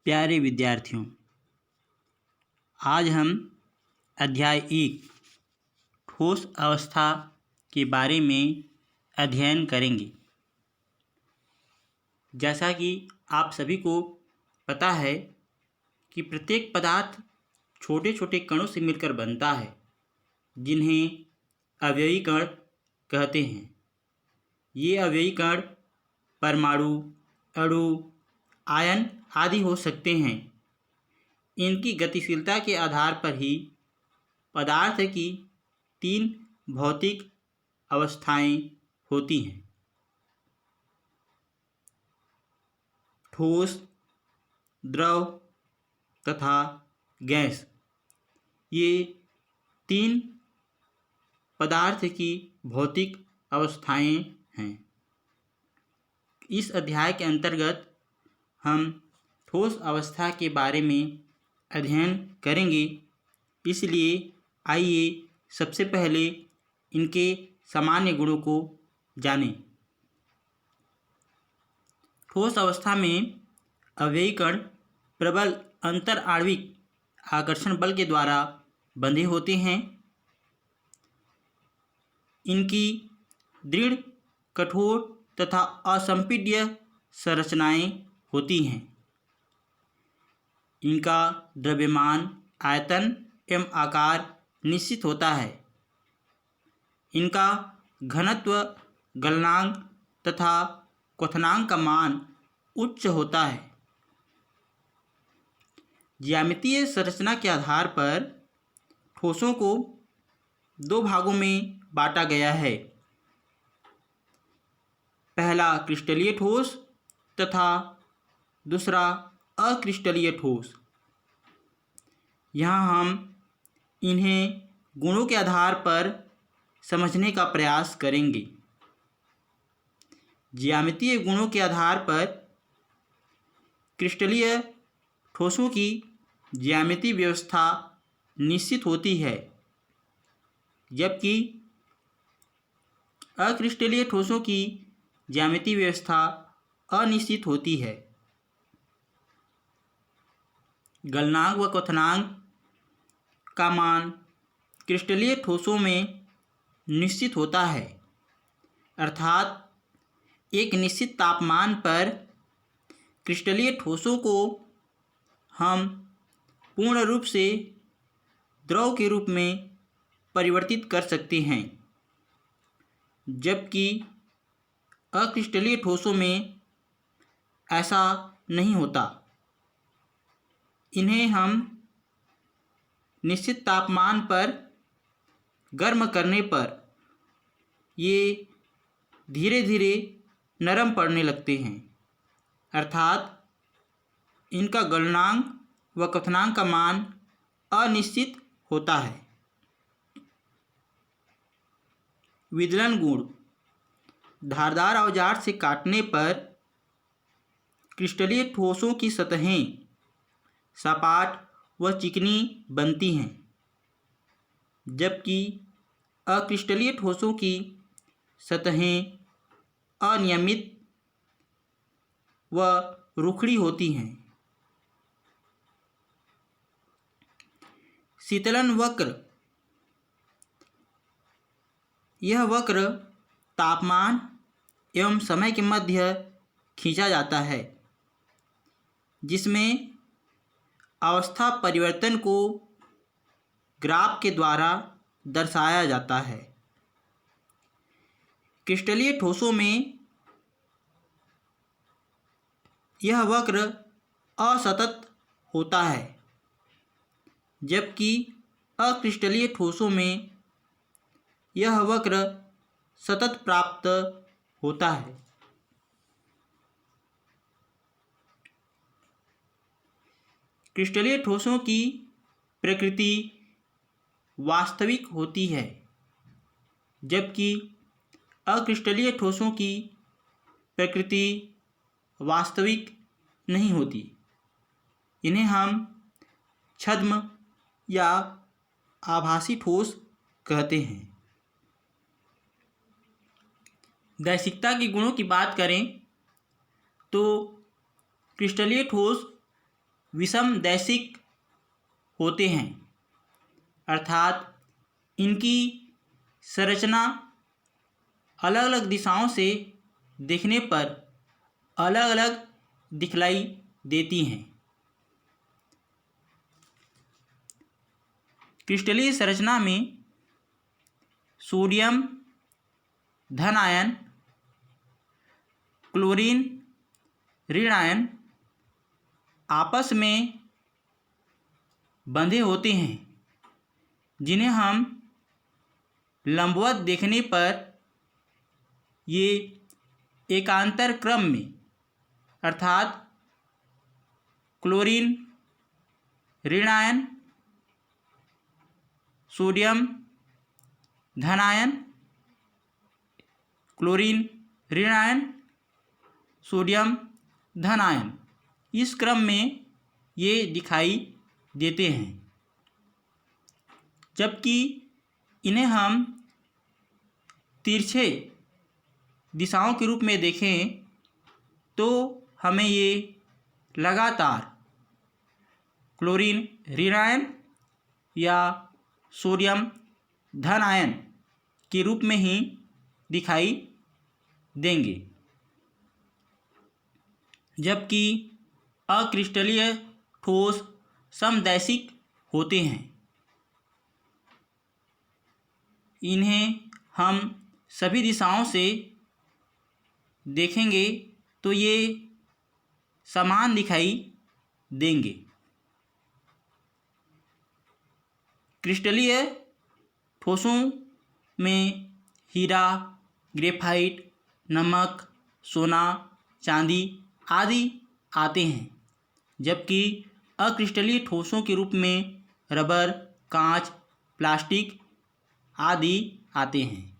प्यारे विद्यार्थियों, आज हम अध्याय 1 ठोस अवस्था के बारे में अध्ययन करेंगे। जैसा कि आप सभी को पता है कि प्रत्येक पदार्थ छोटे छोटे कणों से मिलकर बनता है, जिन्हें अवयवी कण कहते हैं। ये अवयवी कण परमाणु, अणु, आयन आदि हो सकते हैं। इनकी गतिशीलता के आधार पर ही पदार्थ की 3 भौतिक अवस्थाएं होती हैं: ठोस, द्रव तथा गैस। ये 3 पदार्थ की भौतिक अवस्थाएं हैं। इस अध्याय के अंतर्गत हम ठोस अवस्था के बारे में अध्ययन करेंगे। इसलिए आइए सबसे पहले इनके सामान्य गुणों को जानें। ठोस अवस्था में अवयवी कण प्रबल अंतर आणविक आकर्षण बल के द्वारा बंधे होते हैं। इनकी दृढ़, कठोर तथा असंपीड्य संरचनाएं होती हैं। इनका द्रव्यमान, आयतन एवं आकार निश्चित होता है। इनका घनत्व, गलनांक तथा क्वथनांक का मान उच्च होता है। ज्यामितीय संरचना के आधार पर ठोसों को 2 भागों में बांटा गया है। पहला क्रिस्टलीय ठोस तथा दूसरा अक्रिस्टलीय ठोस। यहाँ हम इन्हें गुणों के आधार पर समझने का प्रयास करेंगे। ज्यामितीय गुणों के आधार पर क्रिस्टलीय ठोसों की ज्यामितीय व्यवस्था निश्चित होती है, जबकि अक्रिस्टलीय ठोसों की ज्यामितीय व्यवस्था अनिश्चित होती है। गलनांक व क्वथनांक का मान क्रिस्टलीय ठोसों में निश्चित होता है, अर्थात एक निश्चित तापमान पर क्रिस्टलीय ठोसों को हम पूर्ण रूप से द्रव के रूप में परिवर्तित कर सकते हैं, जबकि अक्रिस्टलीय ठोसों में ऐसा नहीं होता। इन्हें हम निश्चित तापमान पर गर्म करने पर ये धीरे धीरे नरम पड़ने लगते हैं, अर्थात इनका गलनांक व क्वथनांक का मान अनिश्चित होता है। विदलन गुण। धारदार औजार से काटने पर क्रिस्टलीय ठोसों की सतहें सपाट व चिकनी बनती हैं, जबकि अक्रिस्टलीय ठोसों की सतहें अनियमित व रुखड़ी होती हैं। शीतलन वक्र। यह वक्र तापमान एवं समय के मध्य खींचा जाता है, जिसमें अवस्था परिवर्तन को ग्राफ के द्वारा दर्शाया जाता है। क्रिस्टलीय ठोसों में यह वक्र असतत होता है, जबकि अक्रिस्टलीय ठोसों में यह वक्र सतत प्राप्त होता है। क्रिस्टलीय ठोसों की प्रकृति वास्तविक होती है, जबकि अक्रिस्टलीय ठोसों की प्रकृति वास्तविक नहीं होती। इन्हें हम छद्म या आभासी ठोस कहते हैं। गैसिकता के गुणों की बात करें तो क्रिस्टलीय ठोस विषमदैशिक होते हैं, अर्थात इनकी संरचना अलग अलग दिशाओं से देखने पर अलग अलग दिखलाई देती हैं। क्रिस्टलीय संरचना में सोडियम धन आयन, क्लोरीन ऋण आयन आपस में बंधे होते हैं, जिन्हें हम लंबवत देखने पर ये एकांतर क्रम में अर्थात क्लोरीन ऋण आयन, सोडियम धन आयन, क्लोरीन ऋण आयन, सोडियम धन आयन, इस क्रम में ये दिखाई देते हैं। जबकि इन्हें हम तिरछे दिशाओं के रूप में देखें तो हमें ये लगातार क्लोरीन ऋण आयन या सोडियम धन आयन के रूप में ही दिखाई देंगे। जबकि अक्रिस्टलीय ठोस समदैशिक होते हैं। इन्हें हम सभी दिशाओं से देखेंगे तो ये समान दिखाई देंगे। क्रिस्टलीय ठोसों में हीरा, ग्रेफाइट, नमक, सोना, चांदी आदि आते हैं, जबकि अक्रिस्टलीय ठोसों के रूप में रबर, कांच, प्लास्टिक आदि आते हैं।